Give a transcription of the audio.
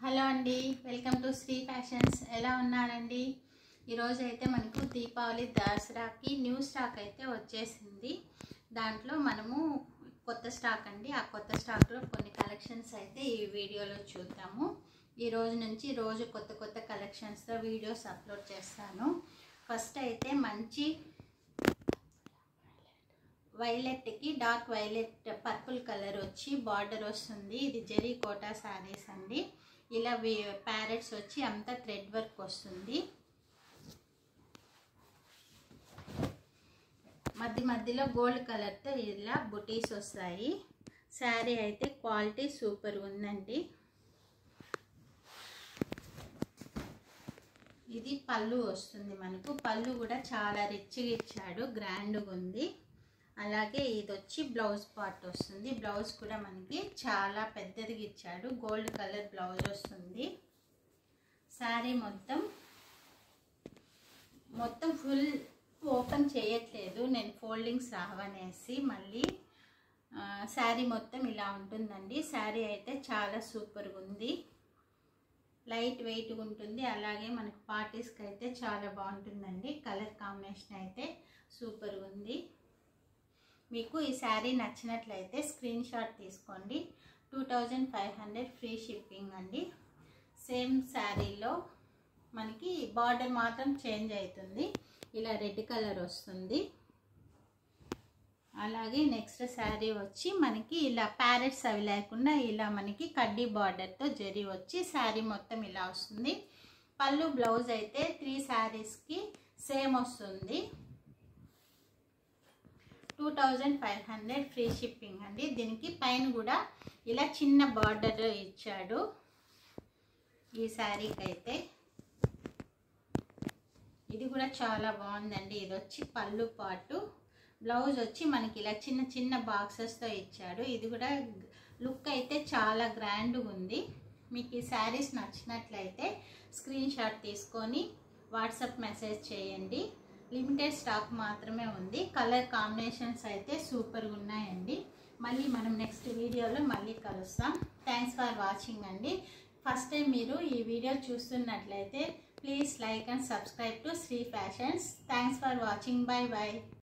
Hello అండి, welcome to Shri fashions. ఎలా ఉన్నారండి? ఈరోజు అయితే మనకు దీపావళి దసరాకి న్యూ స్టాక్ అయితే వచ్చేసింది. దాంట్లో మనము కొత్త స్టాక్ అండి, ఆ కొత్త స్టాక్లో కొన్ని కలెక్షన్స్ అయితే ఈ వీడియోలో చూద్దాము. ఈ రోజు నుంచి రోజు కొత్త కొత్త కలెక్షన్స్తో వీడియోస్ అప్లోడ్ చేస్తాను. ఫస్ట్ అయితే మంచి వైలెట్కి డార్క్ వైలెట్ పర్పుల్ కలర్ వచ్చి బార్డర్ వస్తుంది. ఇది జరీ కోటా శారీస్ అండి. ఇలా ప్యారెట్స్ వచ్చి అంతా థ్రెడ్ వర్క్ వస్తుంది. మధ్యలో గోల్డ్ కలర్తో ఇలా బుటీస్ వస్తాయి. శారీ అయితే క్వాలిటీ సూపర్ ఉందండి. ఇది పళ్ళు వస్తుంది. మనకు పళ్ళు కూడా చాలా రిచ్గా ఇచ్చాడు, గ్రాండ్గా ఉంది. అలాగే ఇది వచ్చి బ్లౌజ్ పార్ట్ వస్తుంది. బ్లౌజ్ కూడా మనకి చాలా పెద్దదిగా ఇచ్చాడు, గోల్డ్ కలర్ బ్లౌజ్ వస్తుంది. శారీ మొత్తం ఫుల్ ఓపెన్ చేయట్లేదు నేను, ఫోల్డింగ్స్ రావనేసి. మళ్ళీ శారీ మొత్తం ఇలా ఉంటుందండి. శారీ అయితే చాలా సూపర్గా ఉంది, లైట్ వెయిట్గా ఉంటుంది. అలాగే మనకు పార్టీస్కి అయితే చాలా బాగుంటుందండి. కలర్ కాంబినేషన్ అయితే సూపర్గా ఉంది. మీకు ఈ శారీ నచ్చినట్లయితే స్క్రీన్ షాట్ తీసుకోండి. 2500 ఫ్రీ షిప్పింగ్ అండి. సేమ్ శారీలో మనకి బార్డర్ మాత్రం చేంజ్ అవుతుంది. ఇలా రెడ్ కలర్ వస్తుంది. అలాగే నెక్స్ట్ శారీ వచ్చి మనకి ఇలా ప్యారెట్స్ అవి లేకుండా ఇలా మనకి కడ్డీ బార్డర్తో జరీ వచ్చి శారీ మొత్తం ఇలా వస్తుంది. పళ్ళు బ్లౌజ్ అయితే 3 శారీస్కి సేమ్ వస్తుంది. 2500 ఫ్రీ షిప్పింగ్ అండి. దీనికి పైన కూడా ఇలా చిన్న బార్డర్ ఇచ్చాడు ఈ శారీకి అయితే. ఇది కూడా చాలా బాగుందండి. ఇది వచ్చి పళ్ళు పాటు, బ్లౌజ్ వచ్చి మనకి ఇలా చిన్న చిన్న బాక్సెస్తో ఇచ్చాడు. ఇది కూడా లుక్ అయితే చాలా గ్రాండ్గా ఉంది. మీకు ఈ శారీస్ నచ్చినట్లయితే స్క్రీన్ షాట్ తీసుకొని వాట్సాప్ మెసేజ్ చేయండి. లిమిటెడ్ స్టాక్ మాత్రమే ఉంది. కలర్ కాంబినేషన్స్ అయితే సూపర్గా ఉన్నాయండి. మళ్ళీ మనం నెక్స్ట్ వీడియోలో మళ్ళీ కలుస్తాం. థ్యాంక్స్ ఫర్ వాచింగ్ అండి. ఫస్ట్ టైం మీరు ఈ వీడియో చూస్తున్నట్లయితే please like and subscribe to Shri Fashions. Thanks for watching. Bye by.